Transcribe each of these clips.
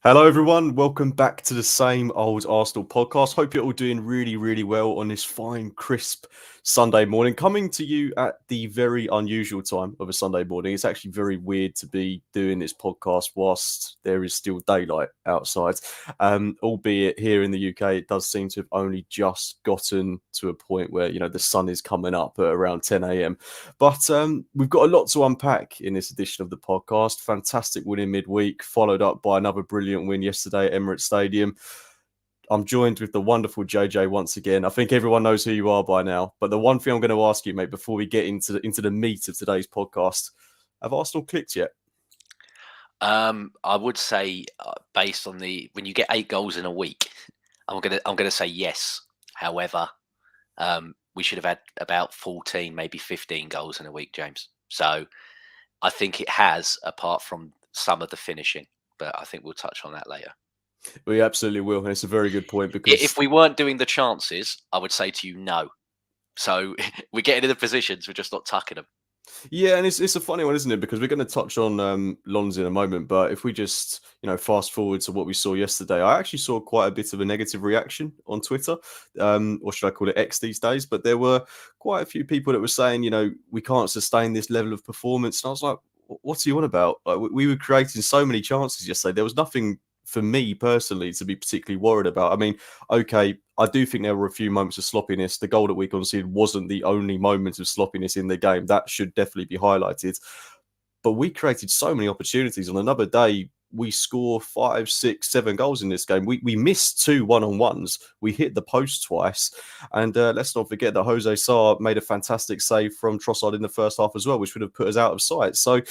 Hello, everyone. Welcome back to the same old Arsenal podcast. Hope you're all doing really, really well on this fine, crisp Sunday morning. Coming to you at the very unusual time of a Sunday morning. It's actually very weird to be doing this podcast whilst there is still daylight outside. Albeit here in the UK, it does seem to have only just gotten to a point where, the sun is coming up at around 10 a.m. But we've got a lot to unpack in this edition of the podcast. Fantastic win in midweek, followed up by another brilliant win yesterday at Emirates Stadium. I'm joined with the wonderful JJ once again. I think everyone knows who you are by now. But the one thing I'm going to ask you, mate, before we get into the meat of today's podcast, have Arsenal clicked yet? I would say, based on when you get 8 goals in a week, I'm gonna say yes. However, we should have had about 14, maybe 15 goals in a week, James. So I think it has, apart from some of the finishing. But I think we'll touch on that later. We absolutely will, and it's a very good point because If we weren't doing the chances, I would say to you no. So we're getting in the positions, we're just not tucking them. yeah, and it's a funny one, isn't it? Because we're going to touch on Lons in a moment, but if we just fast forward to what we saw yesterday, I actually saw quite a bit of a negative reaction on Twitter, or should I call it X these days? But there were quite a few people that were saying, we can't sustain this level of performance, and I was like, what's he on about? Like, we were creating so many chances yesterday. There was nothing for me personally to be particularly worried about. I mean, okay, I do think there were a few moments of sloppiness. The goal that we conceded wasn't the only moment of sloppiness in the game. That should definitely be highlighted. But we created so many opportunities. On another day, we score 5, 6, 7 goals in this game. We missed 2 one-on-ones. We hit the post twice. And let's not forget that Jose Sarr made a fantastic save from Trossard in the first half as well, which would have put us out of sight. So,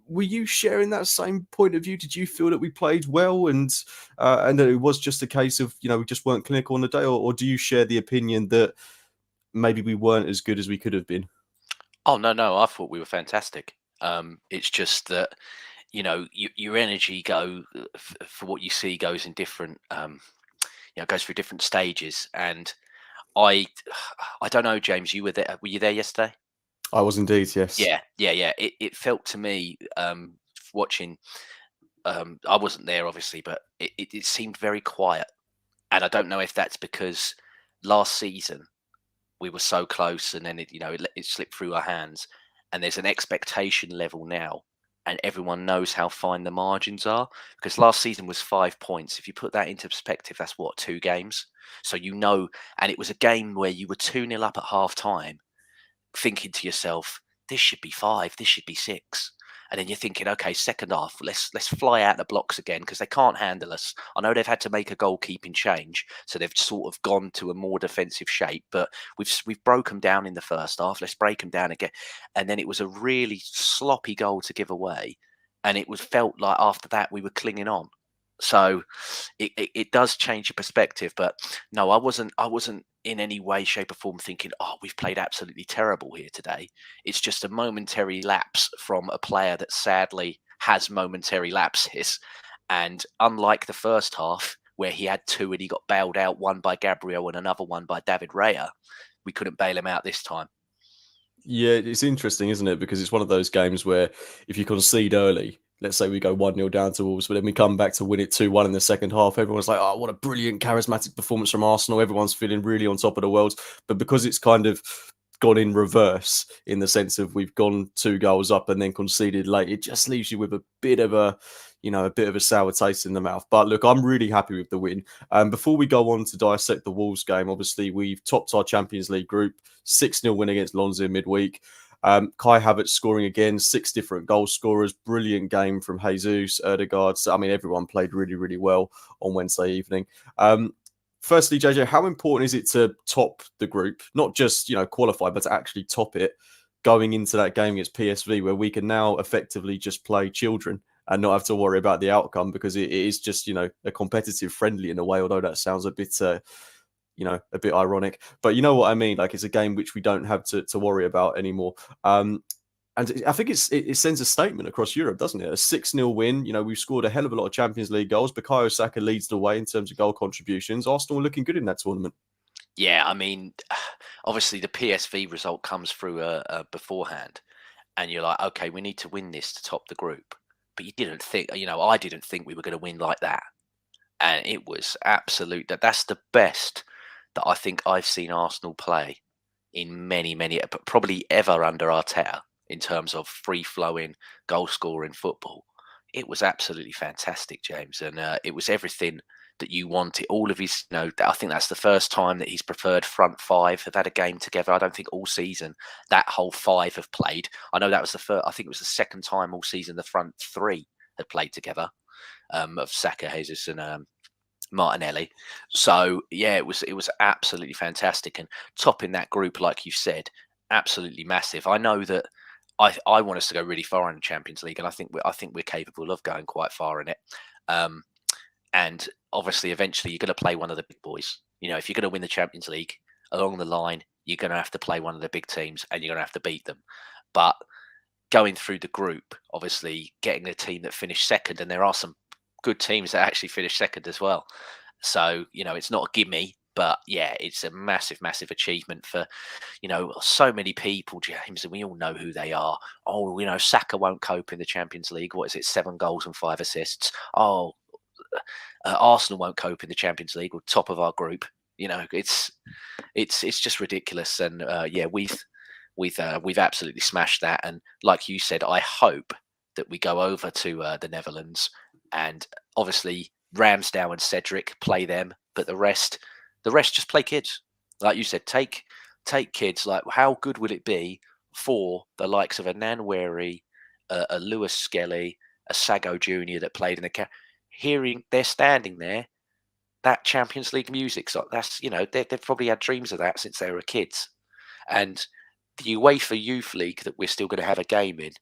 were you sharing that same point of view? Did you feel that we played well and that it was just a case of, we just weren't clinical on the day? Or do you share the opinion that maybe we weren't as good as we could have been? Oh no, I thought we were fantastic. It's just that your energy for what you see goes in different goes through different stages. And I I don't know, James, were you there yesterday? I was indeed, yes. Yeah. It felt to me, watching, I wasn't there obviously, but it seemed very quiet. And I don't know if that's because last season we were so close, and then it slipped through our hands, and there's an expectation level now, and everyone knows how fine the margins are, because last season was 5 points. If you put that into perspective, that's what, 2 games. So and it was a game where you were 2-0 up at half time, thinking to yourself, this should be 5, this should be 6. And then you're thinking, okay, second half, let's fly out the blocks again, because they can't handle us. I know they've had to make a goalkeeping change, so they've sort of gone to a more defensive shape, but we've broke them down in the first half. Let's break them down again. And then it was a really sloppy goal to give away, and it was felt like after that we were clinging on. So it does change your perspective. But no, I wasn't in any way, shape, or form thinking, oh, we've played absolutely terrible here today. It's just a momentary lapse from a player that sadly has momentary lapses. And unlike the first half, where he had 2 and he got bailed out, one by Gabriel and another one by David Raya, we couldn't bail him out this time. Yeah, it's interesting, isn't it? Because it's one of those games where if you concede early, let's say we go 1-0 down to Wolves, but then we come back to win it 2-1 in the second half, everyone's like, oh, what a brilliant, charismatic performance from Arsenal. Everyone's feeling really on top of the world. But because it's kind of gone in reverse in the sense of we've gone 2 goals up and then conceded late, it just leaves you with a bit of a sour taste in the mouth. But look, I'm really happy with the win. Before we go on to dissect the Wolves game, obviously we've topped our Champions League group, 6-0 win against Lons in midweek. Kai Havertz scoring again, 6 different goal scorers. Brilliant game from Jesus, Erdegaard. So, I mean, everyone played really, really well on Wednesday evening. Firstly, JJ, how important is it to top the group? Not just, qualify, but to actually top it going into that game against PSV, where we can now effectively just play children and not have to worry about the outcome, because it is just, a competitive friendly in a way, although that sounds a bit a bit ironic, but you know what I mean? Like, it's a game which we don't have to worry about anymore. And I think it sends a statement across Europe, doesn't it? A 6-0 win. We've scored a hell of a lot of Champions League goals. Bukayo Saka leads the way in terms of goal contributions. Arsenal are looking good in that tournament. Yeah, I mean, obviously the PSV result comes through beforehand, and you're like, okay, we need to win this to top the group. but you didn't think, I didn't think we were going to win like that. And it was absolute. That's the best that I think I've seen Arsenal play in many, many, but probably ever under Arteta in terms of free flowing goal scoring football. It was absolutely fantastic, James, and it was everything that you wanted. All of his, I think that's the first time that his preferred front five have had a game together. I don't think all season that whole five have played. I know that was the first. I think it was the second time all season the front three had played together, of Saka, Jesus, and Martinelli. So yeah, it was absolutely fantastic, and topping that group, like you said, absolutely massive. I know that I want us to go really far in the Champions League, and I think we're capable of going quite far in it. Um, and obviously, eventually, you're going to play one of the big boys. If you're going to win the Champions League, along the line, you're going to have to play one of the big teams, and you're going to have to beat them. But going through the group, obviously, getting a team that finished second, and there are some good teams that actually finished second as well. So, it's not a gimme, but yeah, it's a massive, massive achievement for, so many people, James, and we all know who they are. Oh, Saka won't cope in the Champions League. What is it? 7 goals and 5 assists. Oh, Arsenal won't cope in the Champions League. We're top of our group. It's just ridiculous. And yeah, we've absolutely smashed that. And like you said, I hope that we go over to the Netherlands, and obviously Ramsdale and Cedric play them, but the rest just play kids. Like you said, take kids. Like, how good would it be for the likes of a Nanweri, a Lewis Skelly, a Sago Junior that played in the hearing they're standing there, that Champions League music. So that's they've probably had dreams of that since they were kids, and the UEFA Youth League that we're still going to have a game in.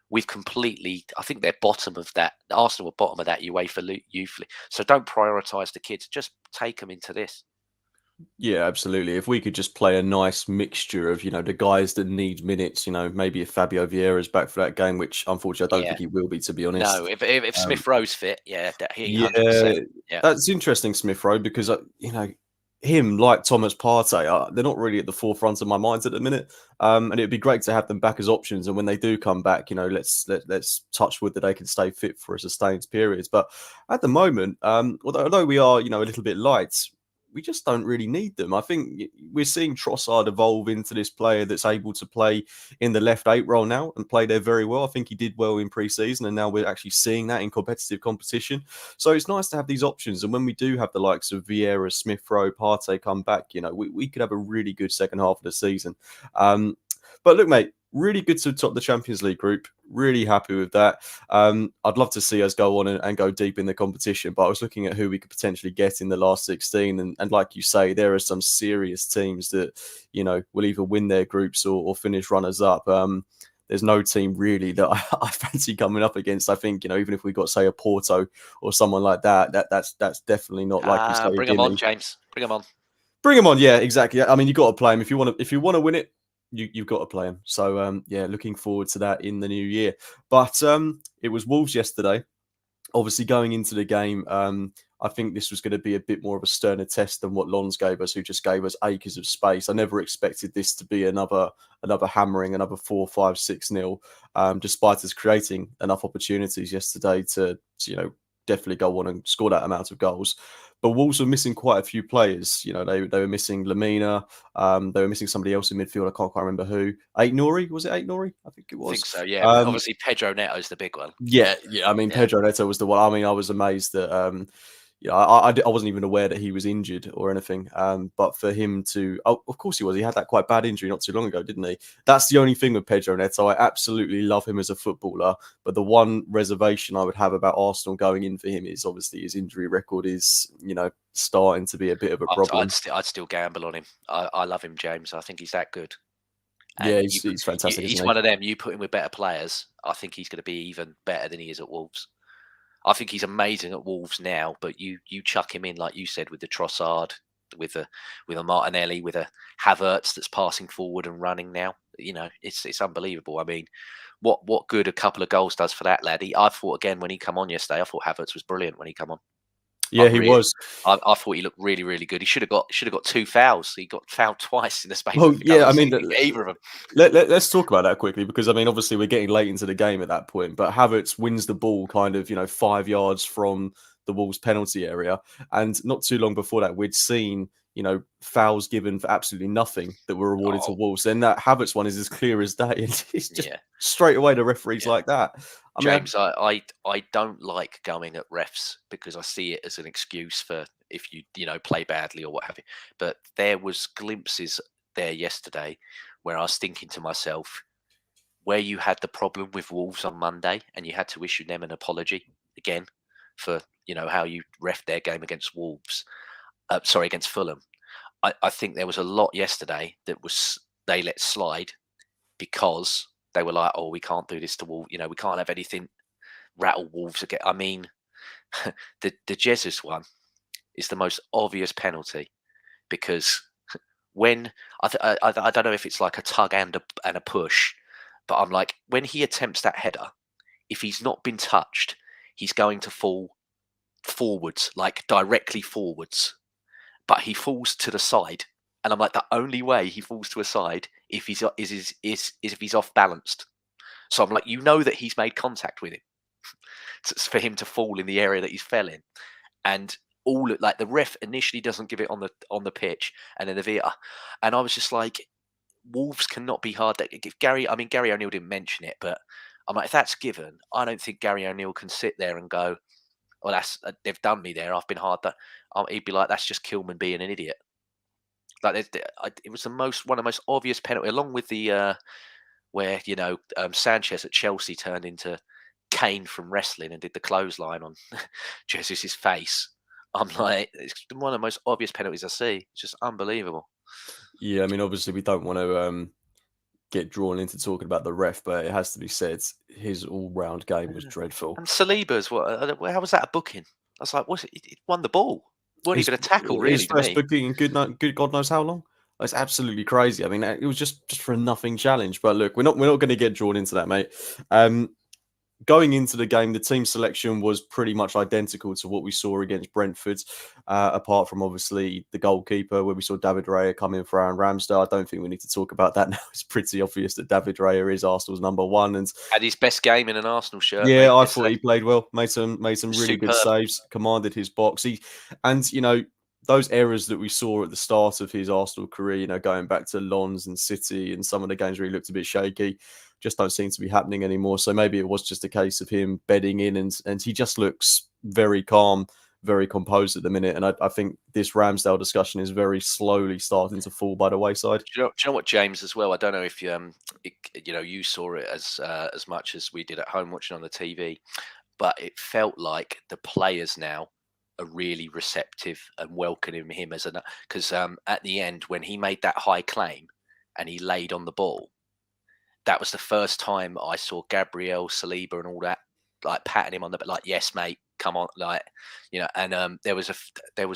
We've completely, I think they're bottom of that. Arsenal are bottom of that UEFA Youth League. So don't prioritise the kids. Just take them into this. Yeah, absolutely. If we could just play a nice mixture of, the guys that need minutes, maybe if Fabio Vieira's back for that game, which unfortunately I don't Yeah. think he will be, to be honest. No, if Um, Smith Rowe's fit, yeah, he yeah, 100%. Yeah. that's interesting, Smith Rowe, because, him, like Thomas Partey, they're not really at the forefront of my mind at the minute. And it'd be great to have them back as options. And when they do come back, let's touch wood that they can stay fit for a sustained period. But at the moment, although we are, a little bit light, we just don't really need them. I think we're seeing Trossard evolve into this player that's able to play in the left 8 role now and play there very well. I think he did well in pre-season, and now we're actually seeing that in competitive competition. So it's nice to have these options. And when we do have the likes of Vieira, Smith Rowe, Partey come back, we could have a really good second half of the season. But look, mate, really good to top the Champions League group. Really happy with that. I'd love to see us go on and go deep in the competition, but I was looking at who we could potentially get in the last 16. And like you say, there are some serious teams that, will either win their groups or finish runners up. There's no team really that I fancy coming up against. I think, even if we got, say, a Porto or someone like that's definitely not, like you say, Bring them on, James. Bring them on. Bring them on, yeah, exactly. I mean, you got to play them if you want to win it. You've got to play them. So yeah, looking forward to that in the new year. But it was Wolves yesterday. Obviously, going into the game, I think this was going to be a bit more of a sterner test than what Lons gave us, who just gave us acres of space. I never expected this to be another hammering, another 4-5-6-0, despite us creating enough opportunities yesterday to definitely go on and score that amount of goals. But Wolves were missing quite a few players. They were missing Lamina. They were missing somebody else in midfield. I can't quite remember who. Aït-Nouri, was it Aït-Nouri? I think it was. I think so, yeah. Obviously, Pedro Neto's the big one. Yeah. I mean, Yeah. Pedro Neto was the one. I mean, I was amazed that I wasn't even aware that he was injured or anything. But for him to, of course he was. He had that quite bad injury not too long ago, didn't he? That's the only thing with Pedro Neto. I absolutely love him as a footballer, but the one reservation I would have about Arsenal going in for him is obviously his injury record is, starting to be a bit of a problem. I'd still gamble on him. I love him, James. I think he's that good. And yeah, he's fantastic. He's one of them. You put him with better players, I think he's going to be even better than he is at Wolves. I think he's amazing at Wolves now, but you chuck him in, like you said, with the Trossard, with a Martinelli, with a Havertz that's passing forward and running now. It's unbelievable. I mean, what good a couple of goals does for that lad. I thought again when he come on yesterday, I thought Havertz was brilliant when he come on. I Yeah, he really, was. I thought he looked really, really good. He should have got 2 fouls. He got fouled twice in the space Well, of a yeah, couple I of mean, seconds. Either of them. let's talk about that quickly because I mean, obviously, we're getting late into the game at that point, but Havertz wins the ball kind of 5 yards from the Wolves penalty area, and not too long before that, we'd seen fouls given for absolutely nothing that were awarded to Oh, Wolves. Then that Havertz one is as clear as day, and it's just yeah, straight away the referees yeah. like that. I mean, James, I don't like going at refs because I see it as an excuse for if you play badly or what have you. But there was glimpses there yesterday where I was thinking to myself, where you had the problem with Wolves on Monday and you had to issue them an apology again for how you ref their game against Wolves. Sorry, against Fulham. I think there was a lot yesterday that was they let slide because they were like, oh, we can't do this to Wolves. We can't have anything rattle Wolves again. I mean, the Jesus one is the most obvious penalty because when I don't know if it's like a tug and a push, but I'm like when he attempts that header, if he's not been touched, he's going to fall forwards, like directly forwards. But he falls to the side, and I'm like the only way he falls to a side if he's is if he's off balanced. So I'm like, that he's made contact with him for him to fall in the area that he's fell in, and like the ref initially doesn't give it on the pitch, and then the VR, and I was just like, Wolves cannot be hard. If Gary O'Neill didn't mention it, but I'm like, if that's given, I don't think Gary O'Neill can sit there and go, "Well, that's they've done me there. I've been hard." He'd be like, "That's just Kilman being an idiot." Like it was one of the most obvious penalty, along with the where Sanchez at Chelsea turned into Kane from wrestling and did the clothesline on Jesus's face. I'm like, it's one of the most obvious penalties I see. It's just unbelievable. yeah, I mean, obviously, we don't want to get drawn into talking about the ref, but it has to be said his all-round game was Yeah. dreadful. And Saliba's how was that a booking? I was like, what? It won the ball. Weren't His even a tackle, his really, to first me. booking in good God knows how long. It's absolutely crazy. I mean, it was just for a nothing challenge. But look, we're not going to get drawn into that, mate. Um, Going into the game, the team selection was pretty much identical to what we saw against Brentford, apart from obviously the goalkeeper, where we saw David Raya come in for Aaron Ramsdale. I don't think we need to talk about that now. It's pretty obvious that David Raya is Arsenal's number one, and Had his best game in an Arsenal shirt, yeah, mate, I thought yesterday. he played well, made some really good Superb. saves, commanded his box. And those errors that we saw at the start of his Arsenal career, going back to Lens and City and some of the games where he looked a bit shaky, just don't seem to be happening anymore. So maybe it was just a case of him bedding in, and he just looks very calm, very composed at the minute. And I think this Ramsdale discussion is very slowly starting to fall by the wayside. Do you know what, James, as well? I don't know if you saw it as much as we did at home watching on the TV, but it felt like the players now are really receptive and welcoming him as because at the end when he made that high claim and he laid on the ball, that was the first time I saw Gabriel, Saliba, and all that like patting him on the back, like, "Yes, mate, come on," like, And there was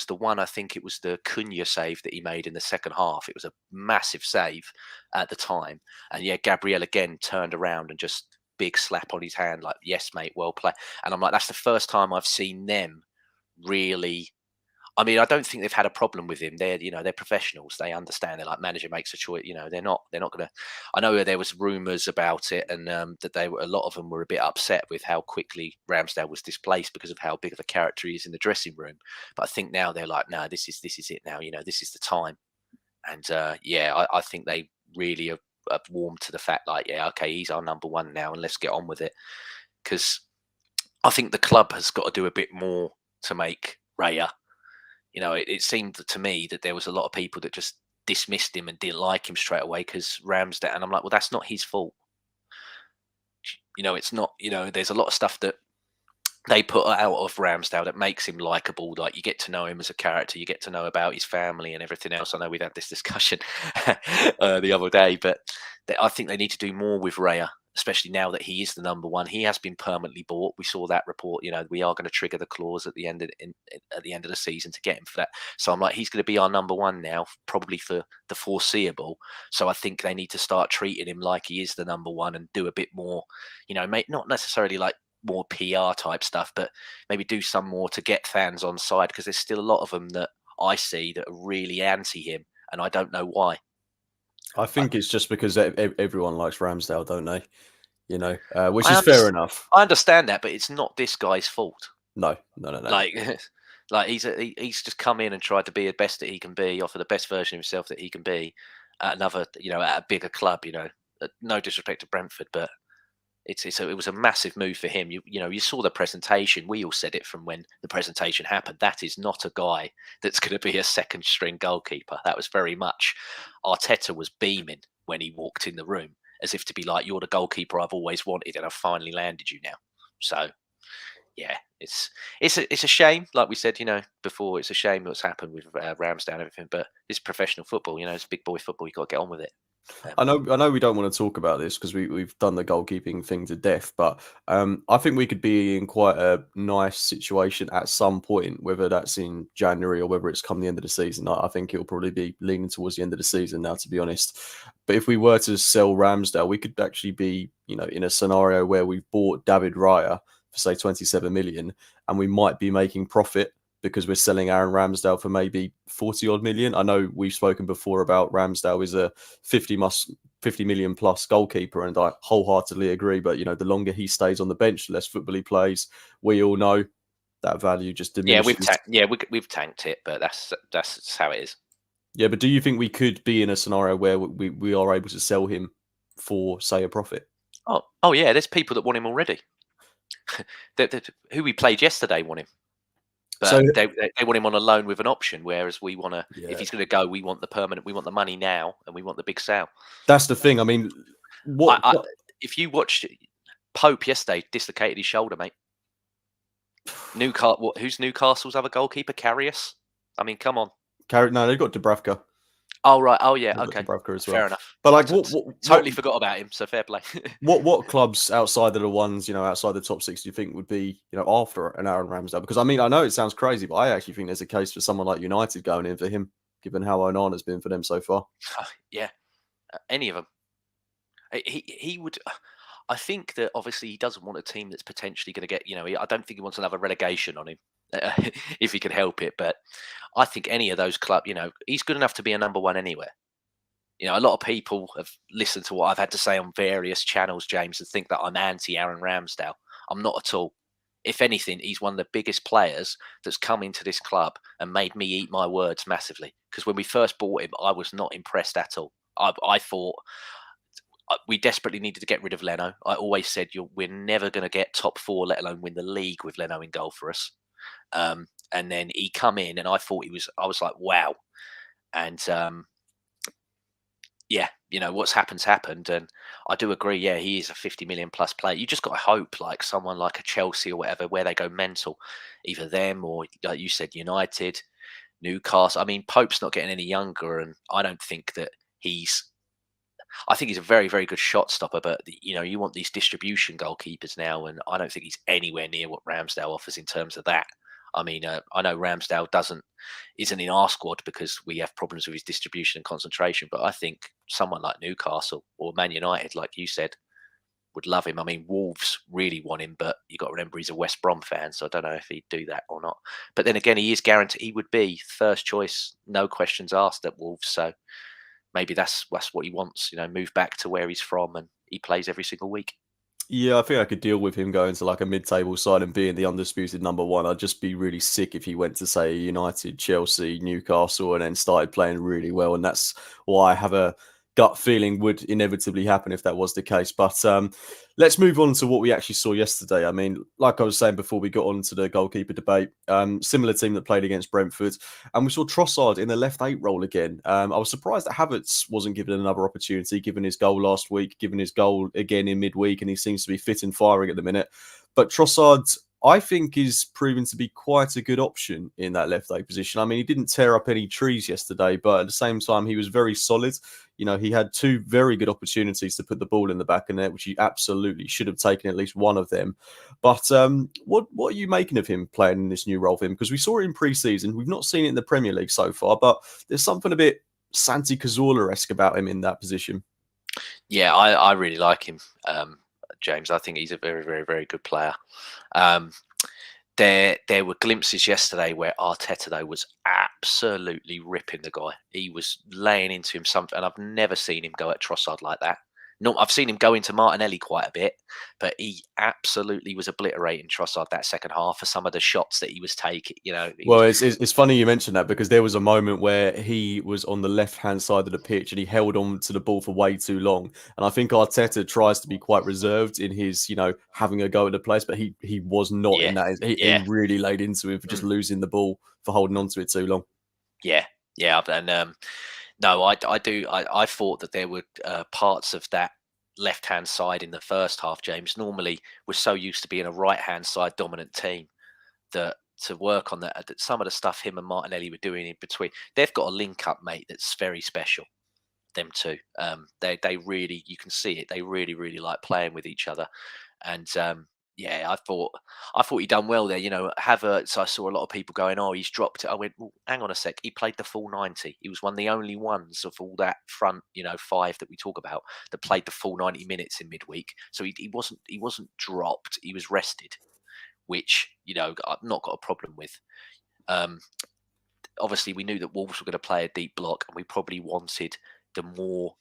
the one, I think it was the Cunha save that he made in the second half. It was a massive save at the time, and yeah, Gabriel again turned around and just big slap on his hand, like, "Yes, mate, well played." And I'm like, that's the first time I've seen them really. I mean, I don't think they've had a problem with him. They're professionals. They understand. They're like, manager makes a choice. They're not going to. I know there was rumours about it, and that a lot of them were a bit upset with how quickly Ramsdale was displaced because of how big of a character he is in the dressing room. But I think now they're like, no, this is it now. This is the time. And yeah, I think they really have warmed to the fact, like, yeah, okay, he's our number one now, and let's get on with it. Because I think the club has got to do a bit more to make Raya. It seemed to me that there was a lot of people that just dismissed him and didn't like him straight away because Ramsdale. And I'm like, well, that's not his fault. It's not. There's a lot of stuff that they put out of Ramsdale that makes him likable. Like, you get to know him as a character, you get to know about his family and everything else. I know we'd had this discussion the other day, but I think they need to do more with Raya, especially now that he is the number one. He has been permanently bought. We saw that report. We are going to trigger the clause at the end at the end of the season to get him for that. So I'm like, he's going to be our number one now, probably for the foreseeable. So I think they need to start treating him like he is the number one and do a bit more. Not necessarily like more PR type stuff, but maybe do some more to get fans on side, because there's still a lot of them that I see that are really anti him, and I don't know why. I I, think it's just because everyone likes Ramsdale, don't they? Which I, is under, fair enough. I understand that, but it's not this guy's fault. No, no, no, no. Like, like he's just come in and tried to be the best that he can be, offer the best version of himself that he can be at another, at a bigger club. No disrespect to Brentford, but it was a massive move for him. You saw the presentation. We all said it from when the presentation happened. That is not a guy that's going to be a second string goalkeeper. That was very much Arteta was beaming when he walked in the room, as if to be like, "You're the goalkeeper I've always wanted, and I've finally landed you now." So yeah, it's a shame. Like we said, before, it's a shame what's happened with Ramsdale and everything. But it's professional football. It's big boy football. You got to get on with it. I know we don't want to talk about this because we've done the goalkeeping thing to death, but I think we could be in quite a nice situation at some point, whether that's in January or whether it's come the end of the season. I think it'll probably be leaning towards the end of the season now, to be honest. But if we were to sell Ramsdale, we could actually be, in a scenario where we've bought David Raya for say 27 million, and we might be making profit because we're selling Aaron Ramsdale for maybe 40 odd million. I know we've spoken before about Ramsdale is a 50 million plus goalkeeper, and I wholeheartedly agree. But the longer he stays on the bench, the less football he plays. We all know that value just Yeah, diminishes. we've tanked it, but that's how it is. Yeah, but do you think we could be in a scenario where we are able to sell him for, say, a profit? Oh yeah, there's people that want him already. Who we played yesterday want him. So But they want him on a loan with an option, whereas we want to. yeah, If he's going to go, we want the permanent. We want the money now, and we want the big sale. that's the thing. I mean, what? If you watched Pope yesterday, dislocated his shoulder, mate. Newcastle. Who's Newcastle's other goalkeeper? Karius. I mean, come on. No, they've got Dubravka. Oh right. Oh yeah. They've got Okay. Dubravka as well. Fair enough. But like, totally forgot about him. So fair play. what clubs outside of the ones outside the top six do you think would be after an Aaron Ramsdale? Because I mean, I know it sounds crazy, but I actually think there's a case for someone like United going in for him, given how Onana's been for them so far. Yeah, any of them. He would. I think that obviously he doesn't want a team that's potentially going to get. I don't think he wants another relegation on him if he can help it. But I think any of those clubs, he's good enough to be a number one anywhere. A lot of people have listened to what I've had to say on various channels, James, and think that I'm anti Aaron Ramsdale. I'm not at all. If anything, he's one of the biggest players that's come into this club and made me eat my words massively. Because when we first bought him, I was not impressed at all. I thought we desperately needed to get rid of Leno. I always said we're never going to get top four, let alone win the league with Leno in goal for us. And then he come in, and I was like, wow. And yeah, what's happened, and I do agree. Yeah, he is a 50 million plus player. You just got to hope, like someone like a Chelsea or whatever, where they go mental, either them or, like you said, United, Newcastle. I mean, Pope's not getting any younger, and I don't think that I think he's a very, very good shot stopper, but you want these distribution goalkeepers now, and I don't think he's anywhere near what Ramsdale offers in terms of that. I mean, I know Ramsdale isn't in our squad because we have problems with his distribution and concentration, but I think someone like Newcastle or Man United, like you said, would love him. I mean, Wolves really want him, but you got to remember he's a West Brom fan, so I don't know if he'd do that or not. But then again, he is guaranteed he would be first choice, no questions asked at Wolves. So maybe that's what he wants. Move back to where he's from, and he plays every single week. Yeah, I think I could deal with him going to like a mid-table side and being the undisputed number one. I'd just be really sick if he went to, say, United, Chelsea, Newcastle, and then started playing really well. And that's why I have a gut feeling would inevitably happen if that was the case. But let's move on to what we actually saw yesterday. I mean, like I was saying before we got on to the goalkeeper debate, similar team that played against Brentford, and we saw Trossard in the left 8 role again. I was surprised that Havertz wasn't given another opportunity, given his goal last week, given his goal again in midweek, and he seems to be fit and firing at the minute. But Trossard, I think, is proven to be quite a good option in that left 8 position. I mean, he didn't tear up any trees yesterday, but at the same time, he was very solid. He had 2 very good opportunities to put the ball in the back of net, which he absolutely should have taken at least one of them. But what are you making of him playing in this new role for him? Because we saw it in pre-season. We've not seen it in the Premier League so far, but there's something a bit Santi Cazorla-esque about him in that position. Yeah, I really like him. James. I think he's a very, very, very good player. Um, there were glimpses yesterday where Arteta though was absolutely ripping the guy. He was laying into him something, and I've never seen him go at Trossard like that. No, I've seen him go into Martinelli quite a bit, but he absolutely was obliterating Trossard that second half for some of the shots that he was taking. He Well, was, it's funny you mentioned that because there was a moment where he was on the left-hand side of the pitch and he held on to the ball for way too long. And I think Arteta tries to be quite reserved in his, having a go at the place, but he was not yeah, in that. He yeah, really laid into him for just losing the ball for holding on to it too long. yeah, yeah. And no, I do. I thought that there were parts of that left-hand side in the first half, James. Normally, we're so used to being a right-hand side dominant team that to work on that some of the stuff him and Martinelli were doing in between, they've got a link up, mate, that's very special. Them two, they really, you can see it. They really, really like playing with each other, and yeah, I thought he done well there. Havertz. I saw a lot of people going, "Oh, he's dropped it." I went, well, "Hang on a sec. He played the full 90. He was one of the only ones of all that front, five that we talk about that played the full 90 minutes in midweek. So he wasn't dropped. He was rested, which I've not got a problem with. Um, Obviously, we knew that Wolves were going to play a deep block, and we probably wanted the more,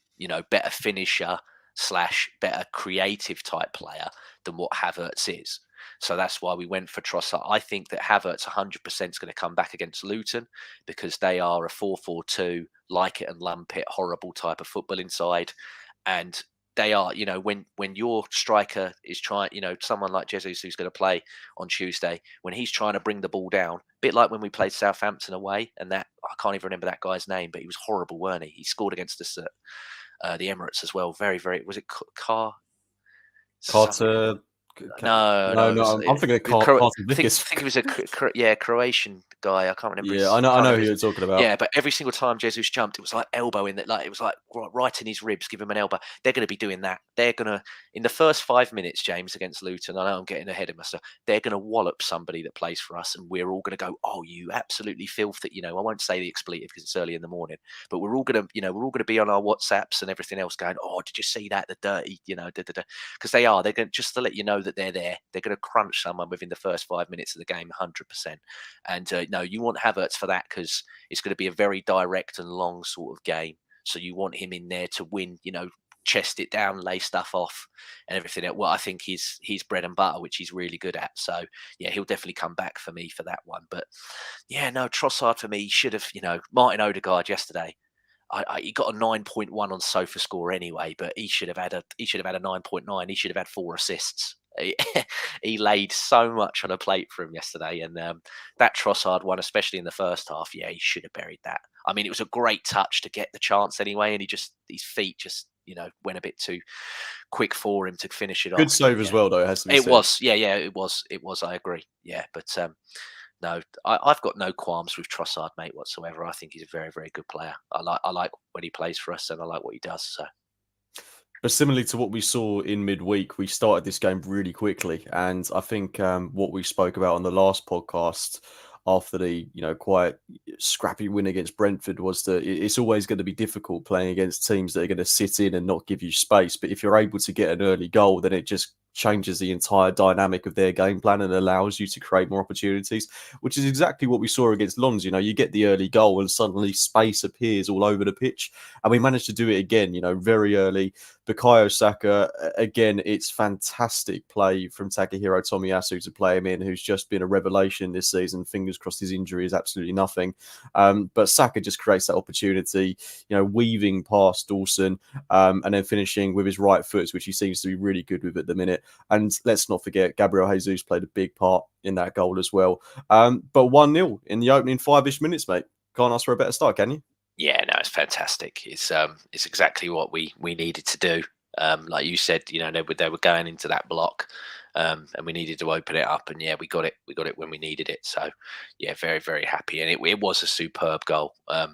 better finisher slash better creative type player than what Havertz is. So that's why we went for Trossard. I think that Havertz 100% is going to come back against Luton because they are a 4-4-2, like it and lump it, horrible type of football inside. And they are, when your striker is trying, someone like Jesus who's going to play on Tuesday, when he's trying to bring the ball down, a bit like when we played Southampton away, and that I can't even remember that guy's name, but he was horrible, weren't he? He scored against us at the Emirates as well. Very, very. Was it Car? Something. Carter, No, no, no. It no, was. I'm thinking of I Carter think Vickers. think it was Croatian guy. I can't remember Yeah, his. I Can't know remember who his. you're talking about. Yeah, but every single time Jesus jumped, it was like elbowing that. Like it was like right in his ribs, give him an elbow. They're going to be doing that. They're going to in the first 5 minutes, James against Luton. I know I'm getting ahead of myself. They're going to wallop somebody that plays for us, and we're all going to go, "Oh, you absolutely filthy!" I won't say the expletive because it's early in the morning, but we're all going to, we're all going to be on our WhatsApps and everything else, going, "Oh, did you see that? The dirty, because they are. They're going just to let you know that they're there. They're going to crunch someone within the first 5 minutes of the game, 100%. And no, you want Havertz for that because it's going to be a very direct and long sort of game. So you want him in there to win, chest it down, lay stuff off, and everything else. Well, I think he's bread and butter, which he's really good at. So yeah, he'll definitely come back for me for that one. But yeah, no, Trossard for me he should have, Martin Odegaard yesterday. He got a 9.1 on Sofa Score anyway, but he should have had a 9.9. He should have had 4 assists. He laid so much on a plate for him yesterday, and that Trossard one, especially in the first half, yeah, he should have buried that. I mean, it was a great touch to get the chance anyway, and his feet just went a bit too quick for him to finish it Good off. But save as yeah, well, though, it has to be it said. was, yeah, it was. I agree, yeah, but no, I've got no qualms with Trossard, mate, whatsoever. I think he's a very, very good player. I like when he plays for us, and I like what he does. So. But similarly to what we saw in midweek, we started this game really quickly, and I think what we spoke about on the last podcast after the quite scrappy win against Brentford was that it's always going to be difficult playing against teams that are going to sit in and not give you space. But if you're able to get an early goal, then it just changes the entire dynamic of their game plan and allows you to create more opportunities, which is exactly what we saw against Lons. You get the early goal and suddenly space appears all over the pitch, and we managed to do it again. Very early. Bukayo Saka, again, it's fantastic play from Takahiro Tomiyasu to play him in, who's just been a revelation this season. Fingers crossed his injury is absolutely nothing. But Saka just creates that opportunity, weaving past Dawson and then finishing with his right foot, which he seems to be really good with at the minute. And let's not forget, Gabriel Jesus played a big part in that goal as well. But 1-0 in the opening 5-ish minutes, mate. Can't ask for a better start, can you? Yeah, no, it's fantastic. It's exactly what we needed to do. Like you said, they were going into that block, and we needed to open it up. And yeah, we got it. We got it when we needed it. So yeah, very, very happy. And it was a superb goal. I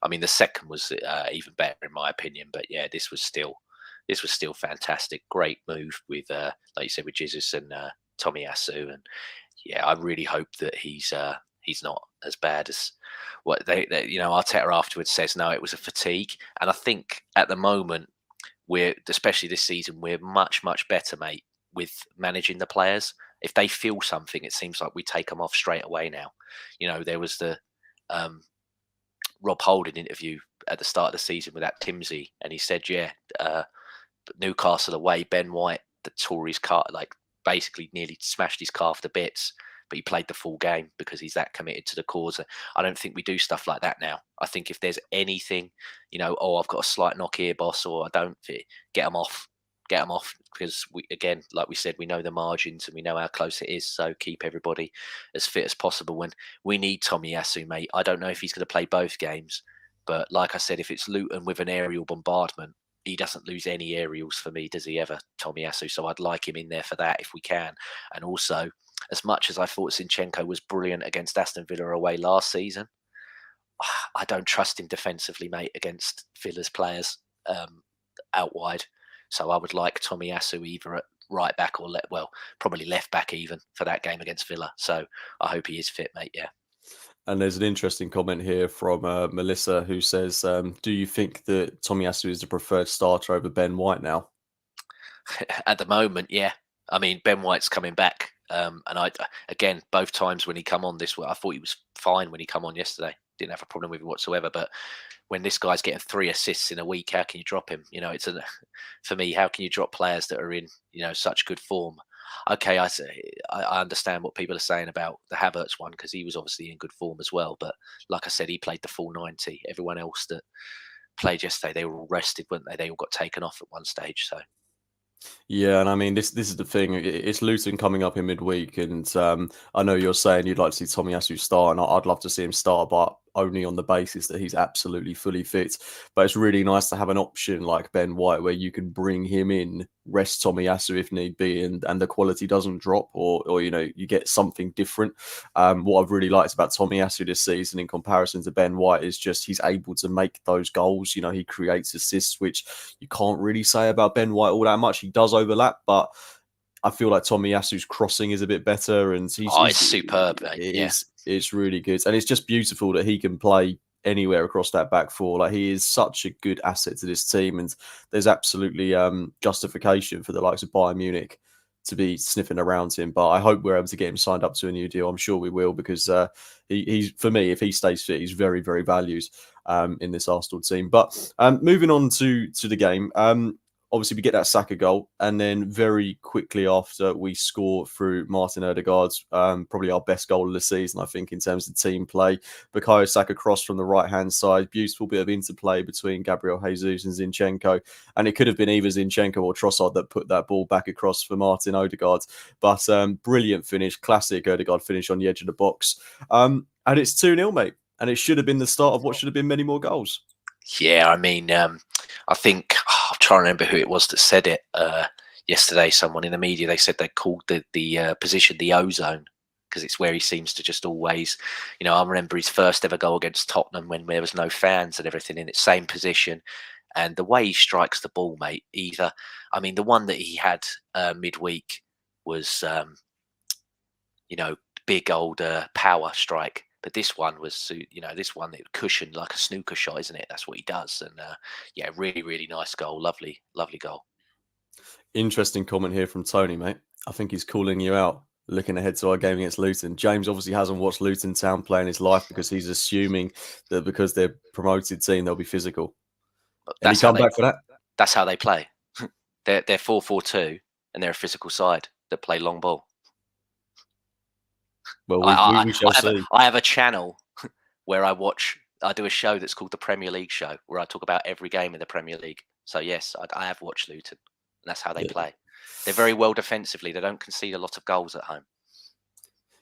mean, the second was even better in my opinion. But yeah, this was still fantastic. Great move with like you said, with Jesus and Tomiyasu. And yeah, I really hope that he's not as bad as what they Arteta afterwards says. No, it was a fatigue, and I think at the moment especially this season, we're much better, mate, with managing the players. If they feel something, it seems like we take them off straight away now. There was the um, Rob Holding interview at the start of the season with that Timsey, and he said, yeah, Newcastle away, Ben White that tore his car, like basically nearly smashed his calf to bits, but he played the full game because he's that committed to the cause. I don't think we do stuff like that now. I think if there's anything, oh, I've got a slight knock here, boss, or I don't fit, get them off. Get them off, because we, again, like we said, we know the margins and we know how close it is. So keep everybody as fit as possible. When we need Tomiyasu, mate, I don't know if he's going to play both games, but like I said, if it's Luton with an aerial bombardment, he doesn't lose any aerials for me, does he ever, Tomiyasu? So I'd like him in there for that if we can. And also, as much as I thought Zinchenko was brilliant against Aston Villa away last season, I don't trust him defensively, mate, against Villa's players out wide. So I would like Tomiyasu either at right back or probably left back even for that game against Villa. So I hope he is fit, mate. Yeah. And there's an interesting comment here from Melissa who says, do you think that Tomiyasu is the preferred starter over Ben White now? At the moment, yeah. I mean, Ben White's coming back. And again, both times when he come on this week, I thought he was fine when he come on yesterday. Didn't have a problem with him whatsoever. But when this guy's getting 3 assists in a week, how can you drop him? For me, how can you drop players that are in, such good form? Okay, I understand what people are saying about the Havertz one, because he was obviously in good form as well. But like I said, he played the full 90. Everyone else that played yesterday, they were all rested, weren't they? They all got taken off at one stage. So. Yeah, and I mean this is the thing. It's Luton coming up in midweek, and I know you're saying you'd like to see Tomiyasu start, and I'd love to see him start, but only on the basis that he's absolutely fully fit. But it's really nice to have an option like Ben White where you can bring him in, rest Tomiyasu if need be, and the quality doesn't drop, or you get something different. What I've really liked about Tomiyasu this season in comparison to Ben White is just he's able to make those goals. He creates assists, which you can't really say about Ben White all that much. He does overlap, but I feel like Tomiyasu's crossing is a bit better, and it's superb. It's really good, and it's just beautiful that he can play anywhere across that back four. Like, he is such a good asset to this team, and there's absolutely justification for the likes of Bayern Munich to be sniffing around him. But I hope we're able to get him signed up to a new deal. I'm sure we will, because he's, for me, if he stays fit, he's very, very valued in this Arsenal team. But moving on to the game. Obviously, we get that Saka goal, and then very quickly after, we score through Martin Odegaard's probably our best goal of the season, I think, in terms of team play. Bukayo Saka cross from the right-hand side, beautiful bit of interplay between Gabriel Jesus and Zinchenko, and it could have been either Zinchenko or Trossard that put that ball back across for Martin Odegaard. But brilliant finish, classic Odegaard finish on the edge of the box. And it's 2-0, mate, and it should have been the start of what should have been many more goals. Yeah, I mean, I think I'm trying to remember who it was that said it yesterday. Someone in the media, they said they called the position the ozone, because it's where he seems to just always, I remember his first ever goal against Tottenham when there was no fans and everything in its same position, and the way he strikes the ball, mate. I mean, the one that he had midweek was, big old power strike. But this one was, this one that cushioned like a snooker shot, isn't it? That's what he does. And yeah, really, really nice goal. Lovely, lovely goal. Interesting comment here from Tony, mate. I think he's calling you out, looking ahead to our game against Luton. James obviously hasn't watched Luton Town play in his life, because he's assuming that because they're promoted team, they'll be physical. Any comeback for that? That's how they play. They're 4-4-2, and they're a physical side that play long ball. Well, we shall see. I have a channel where I do a show that's called the Premier League Show, where I talk about every game in the Premier League. So yes, I have watched Luton, and that's how they play. They're very well defensively. They don't concede a lot of goals at home.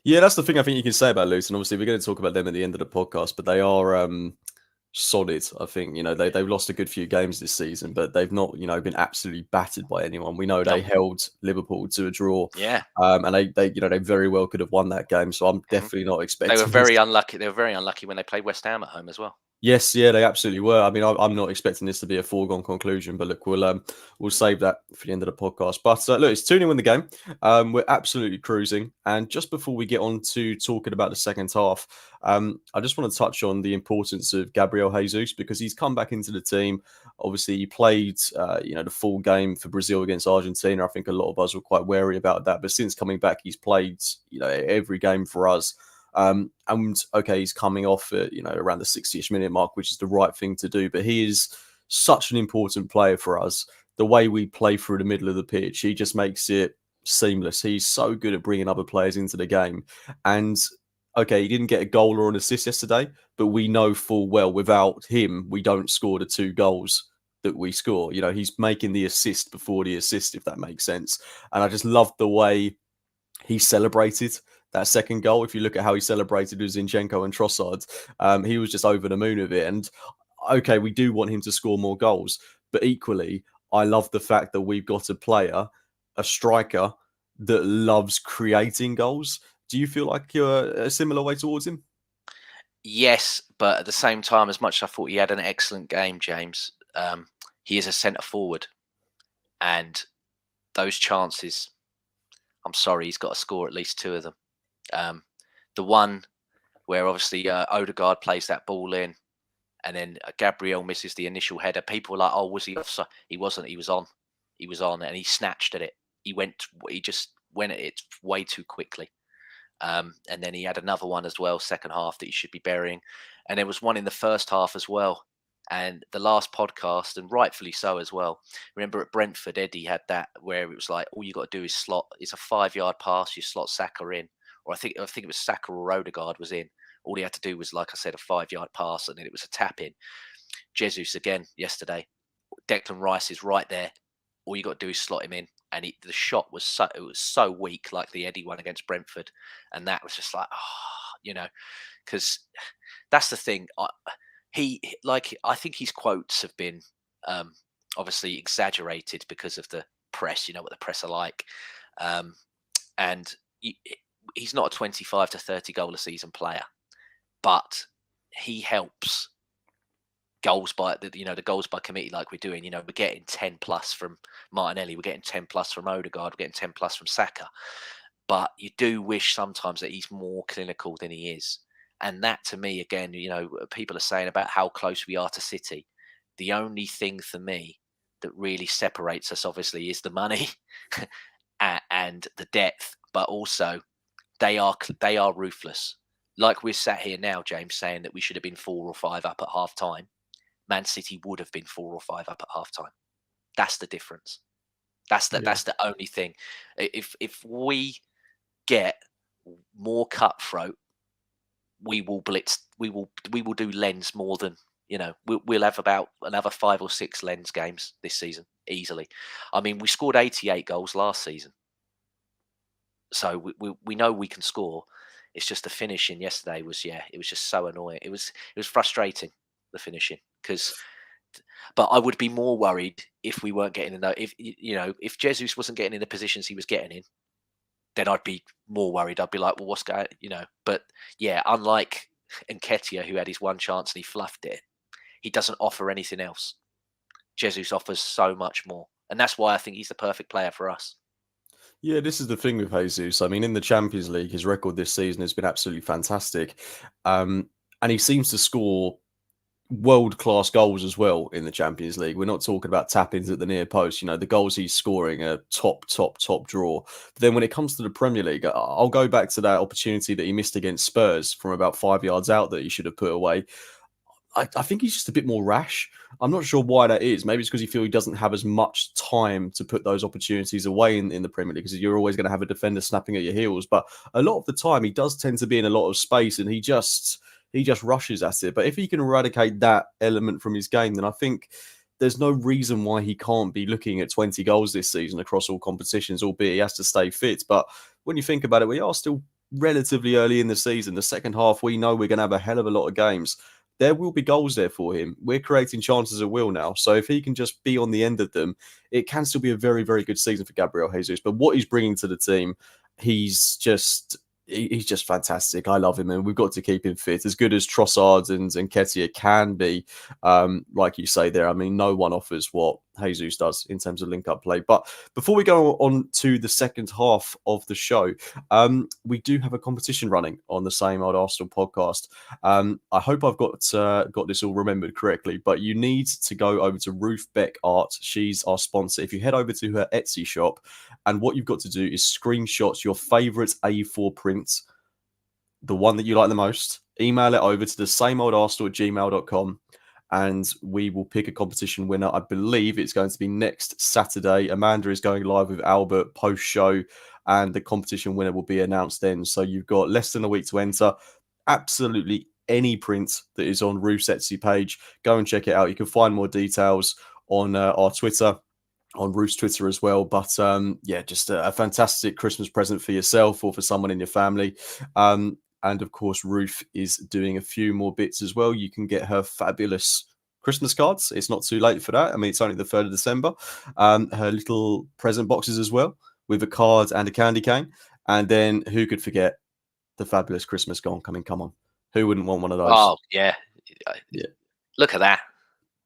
Yeah, that's the thing I think you can say about Luton. Obviously, we're going to talk about them at the end of the podcast, but they are solid. I think, they've lost a good few games this season, but they've not, been absolutely battered by anyone. We know they held Liverpool to a draw. Yeah. And they very well could have won that game. So I'm definitely not expecting. They were very unlucky. They were very unlucky when they played West Ham at home as well. Yes, yeah, they absolutely were. I mean, I'm not expecting this to be a foregone conclusion, but look, we'll save that for the end of the podcast. But look, it's 2-0 in the game. We're absolutely cruising. And just before we get on to talking about the second half, I just want to touch on the importance of Gabriel Jesus because he's come back into the team. Obviously, he played, the full game for Brazil against Argentina. I think a lot of us were quite wary about that. But since coming back, he's played, every game for us. And okay, he's coming off at, around the 60ish minute mark, which is the right thing to do. But he is such an important player for us. The way we play through the middle of the pitch, he just makes it seamless. He's so good at bringing other players into the game. And okay, he didn't get a goal or an assist yesterday, but we know full well without him, we don't score the 2 goals that we score. He's making the assist before the assist, if that makes sense. And I just love the way he celebrated that second goal. If you look at how he celebrated with Zinchenko and Trossard, he was just over the moon of it. And okay, we do want him to score more goals, but equally, I love the fact that we've got a player, a striker, that loves creating goals. Do you feel like you're a similar way towards him? Yes, but at the same time, as much as I thought he had an excellent game, James, he is a centre forward, and those chances, I'm sorry, he's got to score at least 2 of them. The one where obviously Odegaard plays that ball in, and then Gabriel misses the initial header. People were like, "Oh, was he offside?" He wasn't. He was on. He was on, and he snatched at it. He just went at it way too quickly. And then he had another one as well, second half, that he should be burying. And there was one in the first half as well. And the last podcast, and rightfully so as well. Remember at Brentford, Eddie had that where it was like all you got to do is slot. It's a 5-yard pass. You slot Saka in, or I think it was Saka or Odegaard was in. All he had to do was, like I said, a 5-yard pass, and then it was a tap in. Jesus again yesterday. Declan Rice is right there. All you got to do is slot him in, and the shot was so weak, like the Eddie one against Brentford, and that was just like, because that's the thing. I think his quotes have been obviously exaggerated because of the press. You know what the press are like, and he's not a 25 to 30 goal a season player, but he helps goals by the goals by committee like we're doing. We're getting 10 plus from Martinelli, we're getting 10 plus from Odegaard, we're getting 10 plus from Saka. But you do wish sometimes that he's more clinical than he is. And that to me, again, people are saying about how close we are to City. The only thing for me that really separates us, obviously, is the money and the depth, but also they are ruthless. Like we're sat here now, James, saying that we should have been 4 or 5 up at half time. Man City would have been 4 or 5 up at half time. That's the difference. That's the only thing. If we get more cutthroat, we will blitz. We will do Lens more than We'll have about another 5 or 6 Lens games this season easily. I mean, we scored 88 goals last season, so we know we can score. It's just the finishing yesterday was it was just so annoying. It was frustrating, the finishing, but I would be more worried if we weren't getting in if Jesus wasn't getting in the positions he was getting in, then I'd be more worried. I'd be like, well, what's going, but yeah, unlike Nketiah, who had his one chance and he fluffed it, he doesn't offer anything else. Jesus offers so much more, and that's why I think he's the perfect player for us. Yeah, this is the thing with Jesus. I mean, in the Champions League, his record this season has been absolutely fantastic. And he seems to score world-class goals as well in the Champions League. We're not talking about tap-ins at the near post. The goals he's scoring are top draw. But then when it comes to the Premier League, I'll go back to that opportunity that he missed against Spurs from about 5 yards out that he should have put away. I think he's just a bit more rash. I'm not sure why that is. Maybe it's because you feel he doesn't have as much time to put those opportunities away in the Premier League, because you're always going to have a defender snapping at your heels. But a lot of the time, he does tend to be in a lot of space, and he just rushes at it. But if he can eradicate that element from his game, then I think there's no reason why he can't be looking at 20 goals this season across all competitions, albeit he has to stay fit. But when you think about it, we are still relatively early in the season. The second half, we know we're going to have a hell of a lot of games. There will be goals there for him. We're creating chances at will now. So if he can just be on the end of them, it can still be a very, very good season for Gabriel Jesus. But what he's bringing to the team, he's just he's just fantastic. I love him, and we've got to keep him fit. As good as Trossard and Nketiah can be, like you say there, I mean, no one offers what Jesus does in terms of link-up play. But before we go on to the second half of the show, we do have a competition running on the Same Old Arsenal podcast. I hope I've got this all remembered correctly, but you need to go over to Ruth Beck Art. She's our sponsor. If you head over to her Etsy shop, and what you've got to do is screenshot your favorite A4 print, the one that you like the most, email it over to the sameoldarsenal@gmail.com, and we will pick a competition winner. I believe it's going to be next Saturday. Amanda is going live with Albert post-show, and the competition winner will be announced then. So you've got less than a week to enter. Absolutely any print that is on Ruth's Etsy page, go and check it out. You can find more details on our Twitter, on Ruth's Twitter as well. But yeah, just a fantastic Christmas present for yourself or for someone in your family. And of course, Ruth is doing a few more bits as well. You can get her fabulous Christmas cards. It's not too late for that. I mean, it's only the 3rd of December. Her little present boxes as well, with a card and a candy cane. And then who could forget the fabulous Christmas gong? I mean, come on. Who wouldn't want one of those? Oh, yeah. Yeah. Look at that.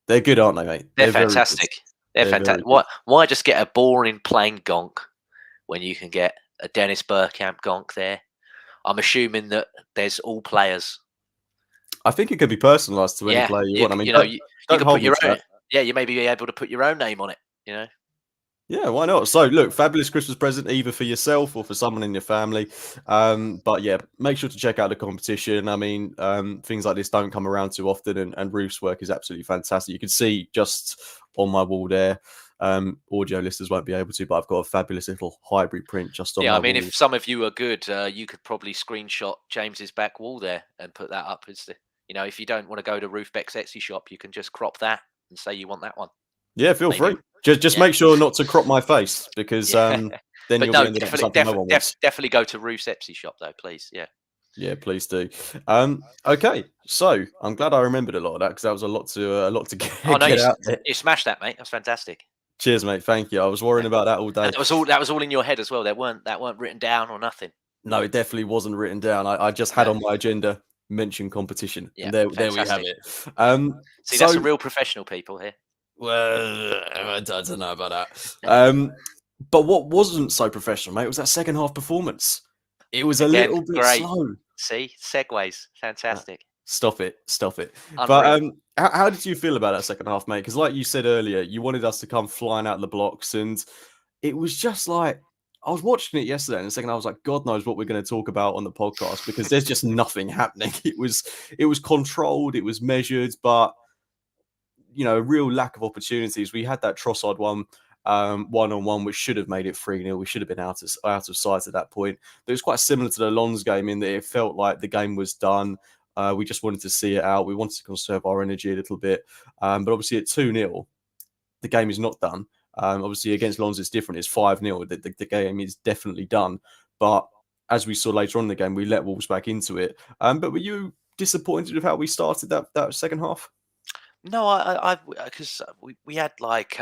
They're good, aren't they, mate? They're fantastic. They're fantastic. Why just get a boring plain gonk when you can get a Dennis Bergkamp gonk there? I'm assuming that there's all players. I think it could be personalised to any player you want. I mean, you can put your own. Yeah, you may be able to put your own name on it. You know. Yeah, why not? So, look, fabulous Christmas present either for yourself or for someone in your family. But yeah, make sure to check out the competition. I mean, things like this don't come around too often, and Ruth's work is absolutely fantastic. You can see just on my wall there. Audio listeners won't be able to, but I've got a fabulous little hybrid print just on. Yeah, my I mean, wall. if some of you are good, you could probably screenshot James's back wall there and put that up as the. If you don't want to go to Ruth Beck's Etsy shop, you can just crop that and say you want that one. Yeah, feel free. Just make sure not to crop my face, because then but you'll be ended up with something no one wants. Definitely go to Ruth's Etsy shop though, please. Yeah. Yeah, please do. Okay, so I'm glad I remembered a lot of that, because that was a lot to get, get out there. You smashed that, mate. That's fantastic. Cheers, mate. Thank you. I was worrying about that all day. And that was all in your head as well. That weren't written down or nothing. No, it definitely wasn't written down. I just had on my agenda mention competition. Yeah, and there we have it. See, that's some real professional people here. Well, I don't know about that. But what wasn't so professional, mate, was that second half performance. It was a little bit slow. See, segues, fantastic. Stop it. Unreal. But how did you feel about that second half, mate? Because like you said earlier, you wanted us to come flying out of the blocks, and it was just like, I was watching it yesterday, and the second I was like, God knows what we're going to talk about on the podcast, because there's just nothing happening. It was controlled, it was measured, but a real lack of opportunities. We had that Trossard one-on-one, which should have made it 3-0. We should have been out of sight at that point. But it was quite similar to the Lons game, in that it felt like the game was done. We just wanted to see it out. We wanted to conserve our energy a little bit. But obviously at 2-0, the game is not done. Obviously against Lons it's different. It's 5-0. The game is definitely done. But as we saw later on in the game, we let Wolves back into it. But were you disappointed with how we started that second half? No, I because we had like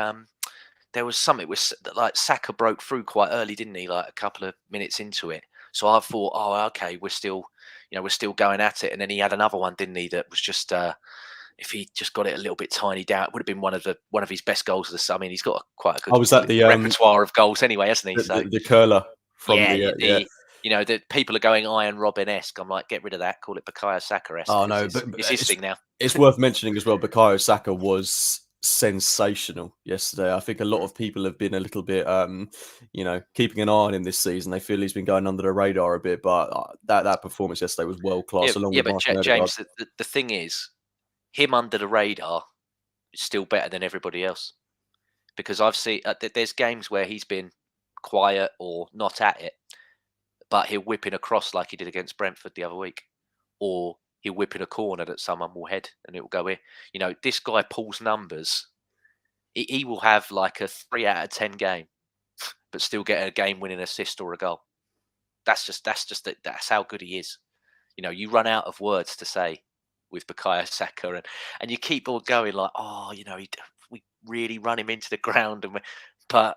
there was something with like Saka broke through quite early, didn't he? Like a couple of minutes into it. So I thought, oh, okay, we're still going at it. And then he had another one, didn't he? That was just if he just got it a little bit tiny down, it would have been one of his best goals of the summer. I mean, he's got quite a good repertoire of goals anyway, hasn't he? The curler from the people are going Iron Robin-esque. I'm like, get rid of that. Call it Bukayo Saka-esque. Oh no, it's his thing now. It's worth mentioning as well. Bukayo Saka was sensational yesterday. I think a lot of people have been a little bit, keeping an eye on him this season. They feel he's been going under the radar a bit, but that performance yesterday was world class. But James, the thing is, him under the radar is still better than everybody else, because I've seen there's games where he's been quiet or not at it, but he'll whip in a cross like he did against Brentford the other week, or he'll whip in a corner that someone will head and it will go in. This guy pulls numbers. He will have like a 3 out of 10 game, but still get a game-winning assist or a goal. That's how good he is. You run out of words to say with Bukayo Saka, and you keep all going like, we really run him into the ground, but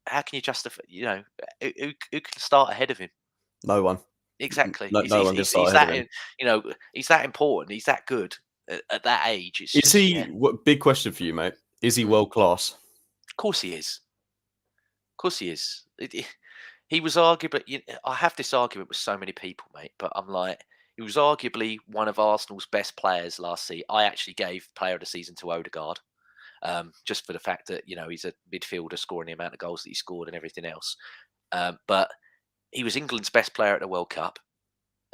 how can you justify? Who can start ahead of him? No one. exactly. No, no one can He's start ahead that, of him. he's that important. He's that good at that age. It's Is just, yeah. he? What big question for you, mate? Is he Mm, world class? of course he is. Of course he is. He was arguably. I have this argument with so many people, mate. But I'm like, he was arguably one of Arsenal's best players last season. I actually gave Player of the Season to Odegaard, just for the fact that he's a midfielder scoring the amount of goals that he scored and everything else. But he was England's best player at the World Cup.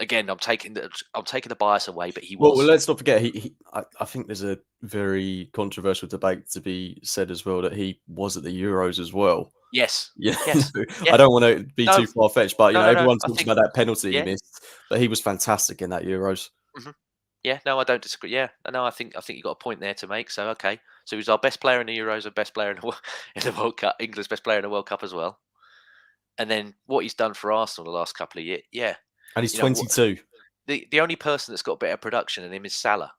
Again, I'm taking the bias away, but he Well, was. let's not forget. I think there's a very controversial debate to be said as well that he was at the Euros as well. Yes, Yeah, yes, I yeah. don't want to be No, too far fetched, but no, no, no. everyone I talks think, about that penalty he yeah. missed, but he was fantastic in that Euros. Mhm. Yeah, no, I don't disagree. Yeah, no, I think you got a point there to make. So okay, so he was our best player in the Euros and best player in the in the World Cup, England's best player in the World Cup as well. And then what he's done for Arsenal the last couple of years, yeah, And he's what 22. the only person that's got better production than him is Salah.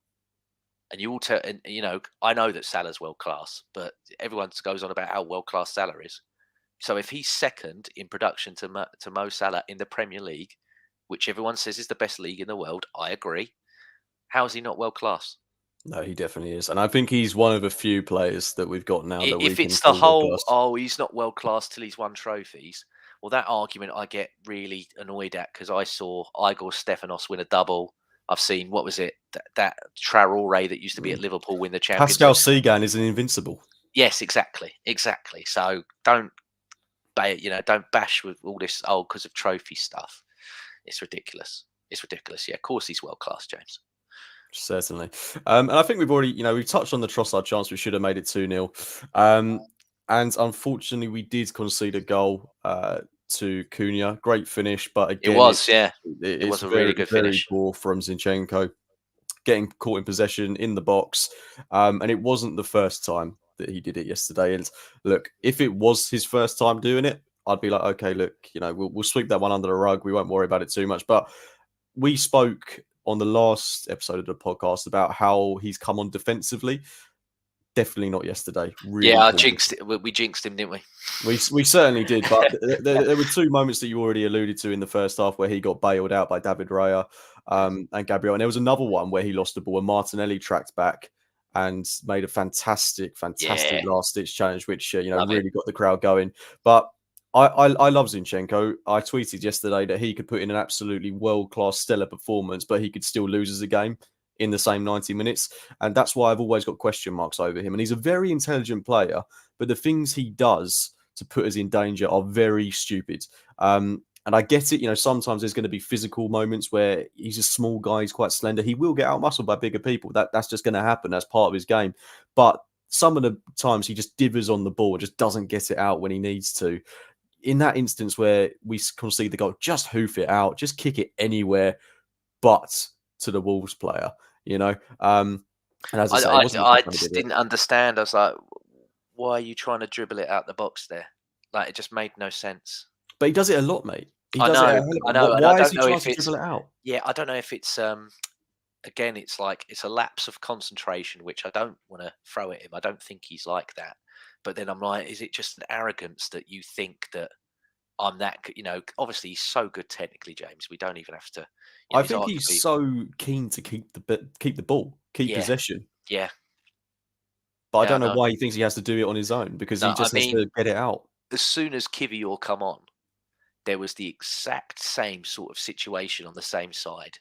And you all tell, and I know that Salah's world class, but everyone goes on about how world class Salah is. So if he's second in production to Mo Salah in the Premier League, which everyone says is the best league in the world, I agree. How is he not world class? No, he definitely is, and I think he's one of a few players that we've got now that we If can it's the call world whole, class. oh, he's not world class till he's won trophies, well, that argument I get really annoyed at because I saw Igor Stefanos win a double. I've seen, what was it, that Traore that used to be at Mm. Liverpool win the Champions Pascal League. Sagan is an invincible. Yes, exactly, exactly. So don't bash with all this, oh, because of trophy stuff. It's ridiculous. It's ridiculous. Yeah, of course he's world class, James. Certainly. And I think we've already, we've touched on the Trossard chance. We should have made it 2-0. And unfortunately, we did concede a goal to Cunha. Great finish. But It again, was, yeah. It it's was a very, really good very finish. poor from Zinchenko. Getting caught in possession in the box. And it wasn't the first time that he did it yesterday. And look, if it was his first time doing it, I'd be like, okay, look, we'll sweep that one under the rug. We won't worry about it too much. But we spoke on the last episode of the podcast about how he's come on defensively. Definitely not yesterday. Really Yeah, I poor. jinxed it. We jinxed him, didn't we? We certainly did, but there were two moments that you already alluded to in the first half where he got bailed out by David Raya and Gabriel, and there was another one where he lost the ball and Martinelli tracked back and made a fantastic Yeah, last ditch challenge, which love it. really got the crowd going. But I love Zinchenko. I tweeted yesterday that he could put in an absolutely world class stellar performance, but he could still lose as a game in the same 90 minutes. And that's why I've always got question marks over him. And he's a very intelligent player, but the things he does to put us in danger are very stupid. And I get it, sometimes there's going to be physical moments where he's a small guy, he's quite slender. He will get out muscled by bigger people. That's just going to happen. That's part of his game. But some of the times he just divers on the ball, just doesn't get it out when he needs to. In that instance where we concede the goal, just hoof it out, just kick it anywhere but to the Wolves player, And as I say, it wasn't the I first time he just did it. didn't understand. I was like, why are you trying to dribble it out the box there? Like, it just made no sense. But he does it a lot, mate. He I does it a know, hell I of. know, and I Why is don't he know trying if to it's, dribble it out? yeah, I don't know if it's again, it's like it's a lapse of concentration, which I don't want to throw at him. I don't think he's like that. But then I'm like, is it just an arrogance that you think that I'm that? Obviously he's so good technically, James. We don't even have to. I He's think he's arguably, so keen to keep the ball, keep yeah, possession. yeah, But I yeah. I don't know know. why he thinks he has to do it on his own because he No, I just has mean, to get it out. as soon as Kivior come on, there was the exact same sort of situation on the same side,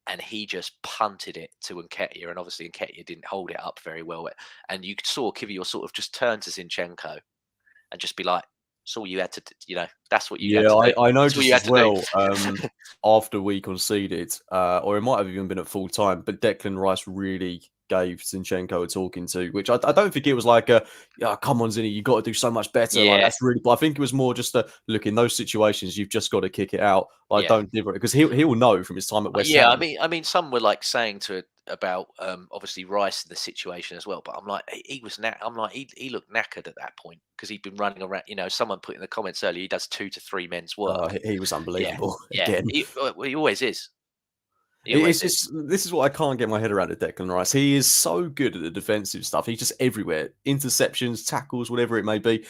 and he just punted it to Nketiah, and obviously Nketiah didn't hold it up very well. And you saw Kivior sort of just turn to Zinchenko and just be like, "That's all you had to, that's what you had Yeah, to do. I That's all noticed you had as to do." well, after we conceded, or it might have even been at full time, but Declan Rice really gave Zinchenko a talking to, which I don't think it was like yeah, come on, Zinny, you got to do so much better. Like, Yeah, that's really, but I think it was more just a look in those situations, you've just got to kick it out. Like, yeah. don't give it because he'll know from his time at West Yeah, Ham. I mean, some were like saying about obviously Rice in the situation as well. But I'm like, he was I'm like, he looked knackered at that point because he'd been running around. Someone put in the comments earlier, he does 2 to 3 men's work. He was Yeah, unbelievable yeah, again. he always is. He It's always is. just this is what I can't get my head around at Declan Rice. He is so good at the defensive stuff. He's just everywhere, interceptions, tackles, whatever it may be.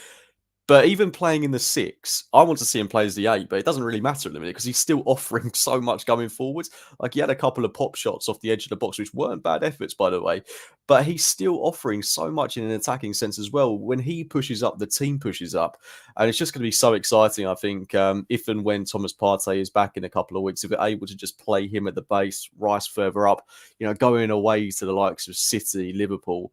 But even playing in the 6, I want to see him play as the 8, but it doesn't really matter at the minute because he's still offering so much going forwards. Like, he had a couple of pop shots off the edge of the box, which weren't bad efforts, by the way, but he's still offering so much in an attacking sense as well. When he pushes up, the team pushes up, and it's just going to be so exciting, I think, if and when Thomas Partey is back in a couple of weeks, if we're able to just play him at the base, Rice further up, going away to the likes of City, Liverpool.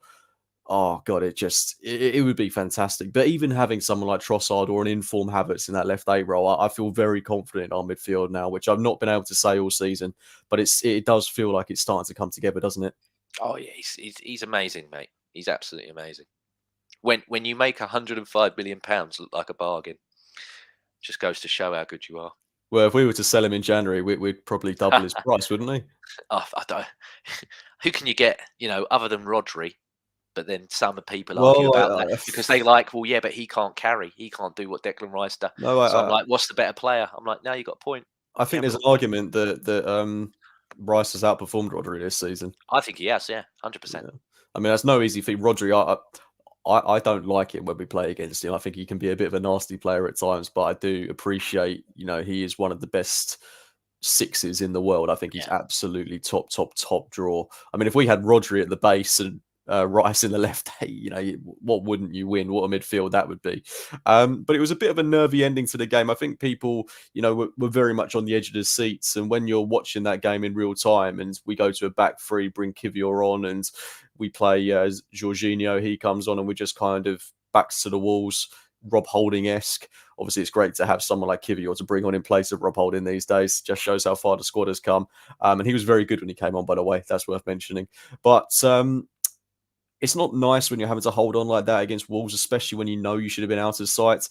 Oh God, it would be fantastic. But even having someone like Trossard or an informed Havertz in that left 8 role, I feel very confident in our midfield now, which I've not been able to say all season. But it does feel like it's starting to come together, doesn't it? Oh yeah, he's amazing, mate. He's absolutely amazing. When you make £105 million look like a bargain, just goes to show how good you are. Well, if we were to sell him in January, we'd probably double his price, wouldn't we? Oh, I don't. Who can you get? Other than Rodri. But then some people argue Well, about that because they like, well, yeah, but he can't carry. He can't do what Declan Rice does. no, So I'm like, what's the better player? I'm like, no, you got a point. I think there's an argument that Rice has outperformed Rodri this season. I think he has, yeah, 100%. Yeah. I mean, that's no easy feat. Rodri, I don't like it when we play against him. I think he can be a bit of a nasty player at times, but I do appreciate, he is one of the best 6s in the world. I think he's absolutely top draw. I mean, if we had Rodri at the base and Rice in the left, what wouldn't you win? What a midfield that would be. But it was a bit of a nervy ending to the game. I think people, were very much on the edge of the seats. And when you're watching that game in real time and we go to a back three, bring Kivior on and we play Jorginho, he comes on and we just kind of backs to the walls, Rob Holding-esque. Obviously, it's great to have someone like Kivior to bring on in place of Rob Holding these days. Just shows how far the squad has come. And he was very good when he came on, by the way. That's worth mentioning. But it's not nice when you're having to hold on like that against Wolves, especially when you should have been out of sight.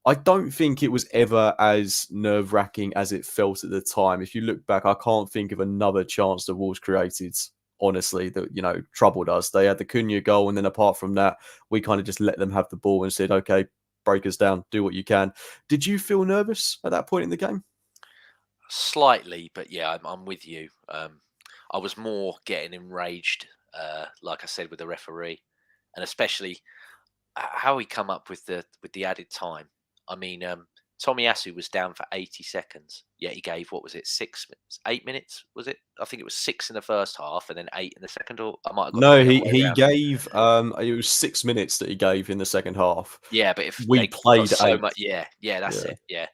I don't think it was ever as nerve-wracking as it felt at the time. If you look back, I can't think of another chance that Wolves created, honestly, that, troubled us. They had the Cunha goal, and then apart from that, we kind of just let them have the ball and said, okay, break us down, do what you can. Did you feel nervous at that point in the game? Slightly, but yeah, I'm with you. I was more getting enraged, like I said, with the referee, and especially how he come up with the added time. I mean, Tomiyasu was down for 80 seconds. Yeah, he gave, what was it, 6 minutes, 8 minutes? Was it? I think it was 6 in the first half and then 8 in the second. Or I might have got No, the other way he around. gave it was 6 minutes that he gave in the second half. Yeah, but if we they played got so 8. much, that's it. Yeah,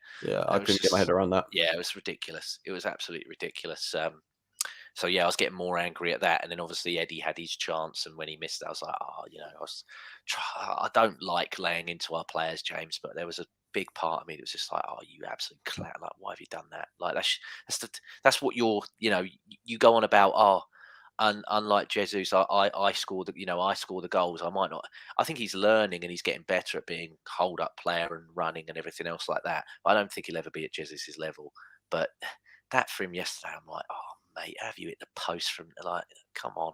I couldn't get my head around that. Yeah, it was ridiculous. It was absolutely ridiculous. So yeah, I was getting more angry at that, and then obviously Eddie had his chance, and when he missed, I was like, I don't like laying into our players, James, but there was a big part of me that was just like, oh, you absolute clown! Like, why have you done that? Like, that's what you're, you go on about. Oh, and unlike Jesus, I score I score the goals. I might not. I think he's learning and he's getting better at being hold up player and running and everything else like that. I don't think he'll ever be at Jesus's level, but that for him yesterday, I'm like, oh mate, have you hit the post from like, come on.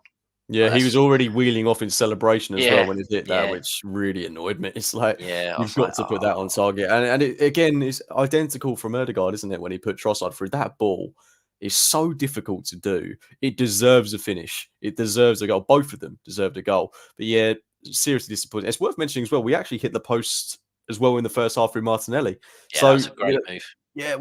Yeah, Like, he was already wheeling off in celebration as well when he did that, yeah. which really annoyed me. It's like, Yeah, I you've was got like, to put that on target. And again, it's identical from Erdegaard, isn't it? When he put Trossard through, that ball is so difficult to do. It deserves a finish. It deserves a goal. Both of them deserved a goal. But yeah, seriously disappointing. It's worth mentioning as well, we actually hit the post as well in the first half through Martinelli. yeah, So, that's a great move. yeah,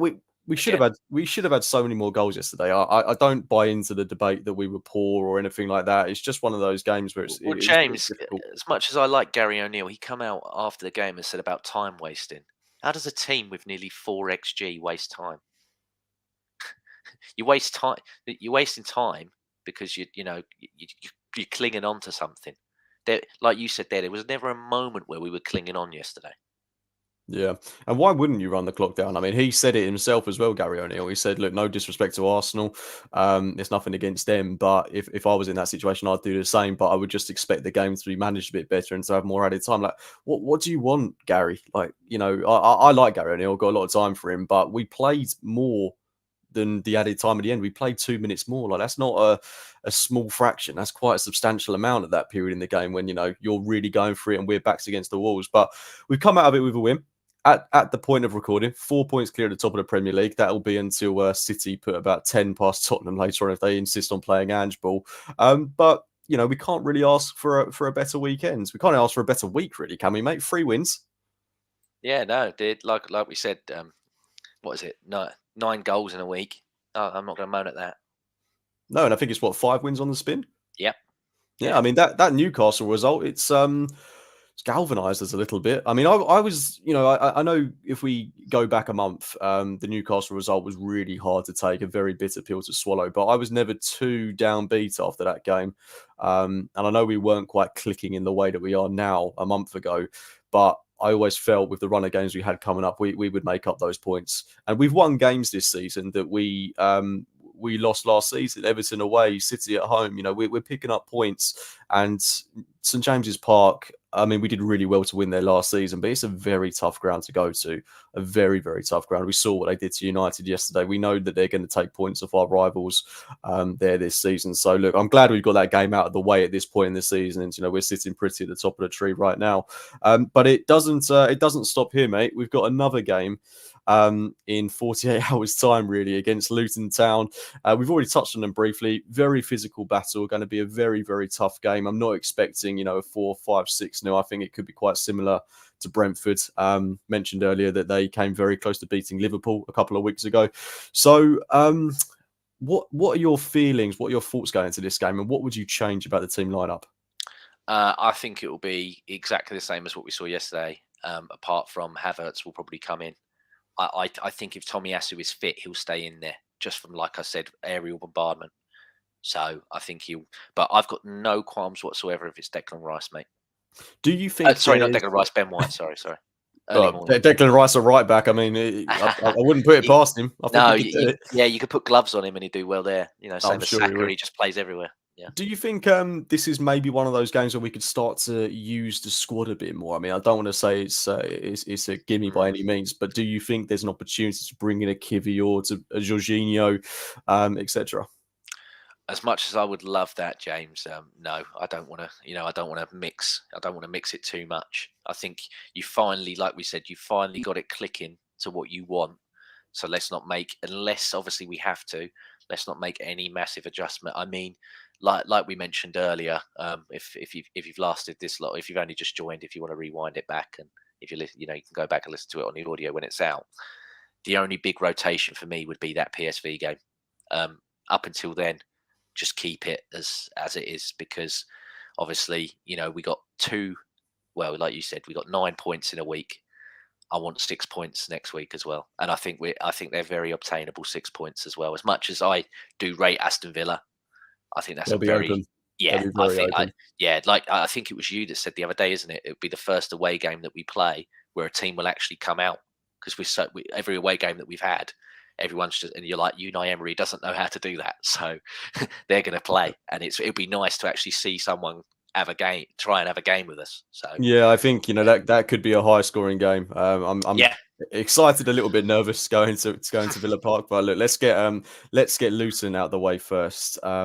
we should have had so many more goals yesterday. I don't buy into the debate that we were poor or anything like that. It's just one of those games where Well, it's James, difficult. as much as I like Gary O'Neill, he come out after the game and said about time wasting. How does a team with nearly 4 xG waste time? You waste time. You're wasting time because you're clinging on to something. There, like you said there was never a moment where we were clinging on yesterday. Yeah. And why wouldn't you run the clock down? I mean, he said it himself as well, Gary O'Neill. He said, look, no disrespect to Arsenal. There's nothing against them. But if I was in that situation, I'd do the same. But I would just expect the game to be managed a bit better and to have more added time. Like, what do you want, Gary? Like, I like Gary O'Neill, got a lot of time for him, but we played more than the added time at the end. We played 2 minutes more. Like, that's not a small fraction. That's quite a substantial amount at that period in the game when, you're really going for it and we're backs against the walls. But we've come out of it with a win. At the point of recording, 4 points clear at the top of the Premier League. That'll be until City put about 10 past Tottenham later on if they insist on playing Ange ball. But, we can't really ask for a better weekend. We can't ask for a better week, really, can we, mate? 3 wins. Yeah, no, did like we said, what is it? 9 goals in a week. I'm not going to moan at that. No, and I think it's what, 5 wins on the spin. Yep. Yeah, Yeah. I mean that Newcastle result, it's galvanized us a little bit. I mean, I was, I know if we go back a month, the Newcastle result was really hard to take, a very bitter pill to swallow. But I was never too downbeat after that game, and I know we weren't quite clicking in the way that we are now a month ago, but I always felt with the run of games we had coming up, we would make up those points, and we've won games this season that we lost last season. Everton away, City at home. We're picking up points, and St James's Park. I mean, we did really well to win there last season, but it's a very tough ground to go to. A very, very tough ground. We saw what they did to United yesterday. We know that they're going to take points off our rivals there this season. So, look, I'm glad we've got that game out of the way at this point in the season. And, we're sitting pretty at the top of the tree right now. But it doesn't stop here, mate. We've got another game in 48 hours time, really, against Luton Town. We've already touched on them briefly. Very physical battle, going to be a very, very tough game. I'm not expecting, a 4-5-6-0. I think it could be quite similar to Brentford. Mentioned earlier that they came very close to beating Liverpool a couple of weeks ago. So what are your feelings? What are your thoughts going into this game? And what would you change about the team lineup? I think it will be exactly the same as what we saw yesterday. Apart from Havertz will probably come in. I think if Tomiyasu is fit, he'll stay in there just from, like I said, aerial bombardment. So I think he'll. But I've got no qualms whatsoever if it's Declan Rice, mate. Do you think? Sorry, not Declan Rice. Ben White. Sorry. Early morning. Declan Rice, a right back. I mean, I wouldn't put it past him. I think he could do it. Yeah, you could put gloves on him and he'd do well there. Same as sure Saka, he just plays everywhere. Yeah. Do you think this is maybe one of those games where we could start to use the squad a bit more? I mean, I don't want to say it's a gimme by any means, but do you think there's an opportunity to bring in a Kivior, to a Jorginho, etc.? As much as I would love that, James, no, I don't want to. I don't want to mix. I don't want to mix it too much. I think you finally, like we said, you finally got it clicking to what you want. So let's not make, unless obviously we have to. Let's not make any massive adjustment. I mean, like we mentioned earlier, if you've lasted this long, if you've only just joined, if you want to rewind it back, and if you listen, you can go back and listen to it on the audio when it's out. The only big rotation for me would be that PSV game. Up until then, just keep it as it is, because obviously we got well, like you said, we got 9 points in a week. I want 6 points next week as well, and I think they're very obtainable 6 points as well. As much as I do rate Aston Villa, I think that's They'll be open. Yeah. I think it was you that said the other day, isn't it? It would be the first away game that we play where a team will actually come out, because every away game that we've had, everyone's just, and you're like, Unai Emery doesn't know how to do that, so they're going to play, and it'd be nice to actually see someone try and have a game with us. So yeah, I think that could be a high scoring game. I'm excited, a little bit nervous going to Villa Park, but look, let's get Luton out of the way first. I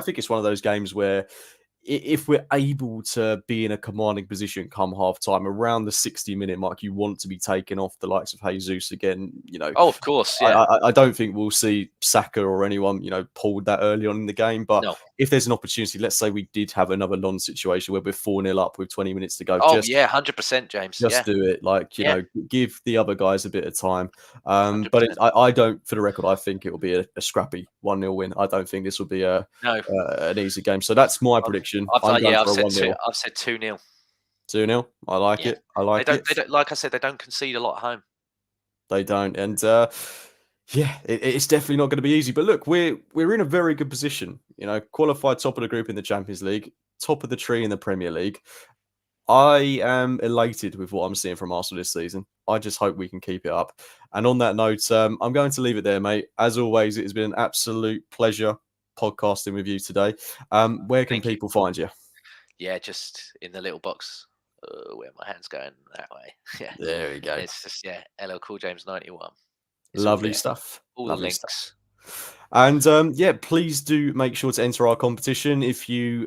think it's one of those games where, if we're able to be in a commanding position come half time, around the 60-minute mark, you want to be taking off the likes of Jesus again. Oh, of course, yeah. I don't think we'll see Saka or anyone, pulled that early on in the game. But if there's an opportunity, let's say we did have another situation where we're 4-0 up with 20 minutes to go. Oh, 100%, James. Just do it. Give the other guys a bit of time. But I don't, for the record, I think it will be a scrappy 1-0 win. I don't think this will be an easy game. So that's my prediction. I've said 2-0. 2-0. I like it. They don't, like I said, they don't concede a lot at home. They don't, and it's definitely not going to be easy. But look, we're in a very good position. Qualified top of the group in the Champions League, top of the tree in the Premier League. I am elated with what I'm seeing from Arsenal this season. I just hope we can keep it up. And on that note, I'm going to leave it there, mate. As always, it has been an absolute pleasure podcasting with you today. Where can people find you? Yeah, just in the little box where my hand's going that way. Yeah, there we go. It's just LL Cool James 91. Lovely stuff. All Lovely the links. Stuff. And please do make sure to enter our competition. If you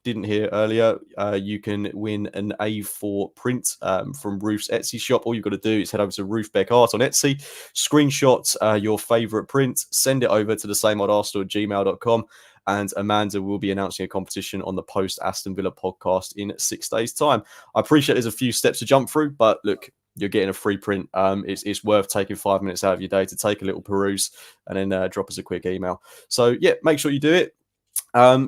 didn't hear earlier, you can win an A4 print from Roof's Etsy shop. All you've got to do is head over to Roof Beck Art on Etsy, screenshot your favorite print, send it over to the sameoldarsenal@gmail.com, and Amanda will be announcing a competition on the Post Aston Villa podcast in 6 days' time. I appreciate there's a few steps to jump through, but look, you're getting a free print. It's worth taking 5 minutes out of your day to take a little peruse and then drop us a quick email. So yeah, make sure you do it.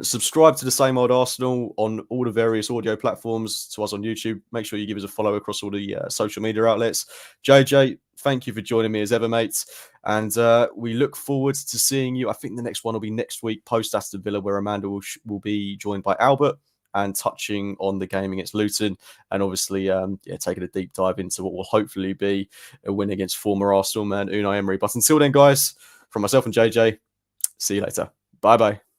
Subscribe to the Same Old Arsenal on all the various audio platforms, to us on YouTube. Make sure you give us a follow across all the social media outlets. JJ, thank you for joining me as ever, mates. And we look forward to seeing you. I think the next one will be next week, post Aston Villa, where Amanda will be joined by Albert and touching on the game against Luton. And obviously, taking a deep dive into what will hopefully be a win against former Arsenal man Unai Emery. But until then, guys, from myself and JJ, see you later. Bye-bye.